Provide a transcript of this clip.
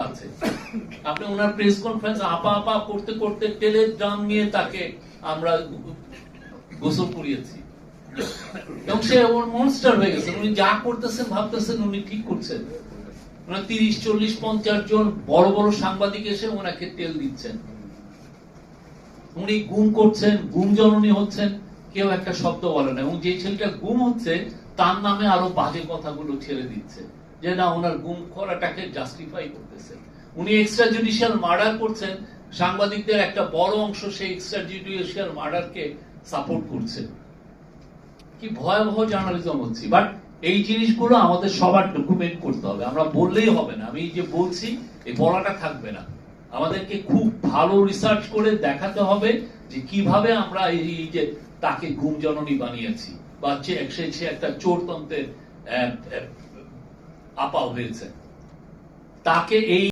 আছে। আপনি ওনার press conference আপা আপা করতে করতে তেলের ড্রাম নিয়ে তাকে আমরা গোসল করিয়েছি এবং সে ওর মনস্টার হয়ে গেছে। উনি যা করতেছেন ভাবতেছেন উনি ঠিক করছেন। 30-40-50 জন বড় বড় সাংবাদিক এসে ওনাকে তেল দিচ্ছেন, উনি গুম করছেন, গুম জননী হচ্ছেন, কেউ একটা শব্দ বলে না। এবং যে ছেলেটা গুম হচ্ছে তার নামে আরো বাজে কথাগুলো ছেড়ে দিচ্ছে যে না ওনার গুম করাটাকে জাস্টিফাই করতেছে। উনি এক্সট্রা জুডিশিয়াল মার্ডার করছেন, সাংবাদিকদের একটা বড় অংশ সেই এক্সট্রা জুডিশিয়াল মার্ডারকে সাপোর্ট করছে। কি ভয়াবহ জার্নালিজম হচ্ছে। বাট এই জিনিসগুলো আমাদের সবার ডকুমেন্ট করতে হবে, আমরা বললেই হবে না। আমি যে বলছি এই বলাটা থাকবে না, আমাদেরকে খুব ভালো রিসার্চ করে দেখাতে হবে যে কিভাবে আমরা এই যে তাকে গুম জননী বানিয়েছি বা সে একটা চোরতন্ত্রের আপা হয়েছে, তাকে এই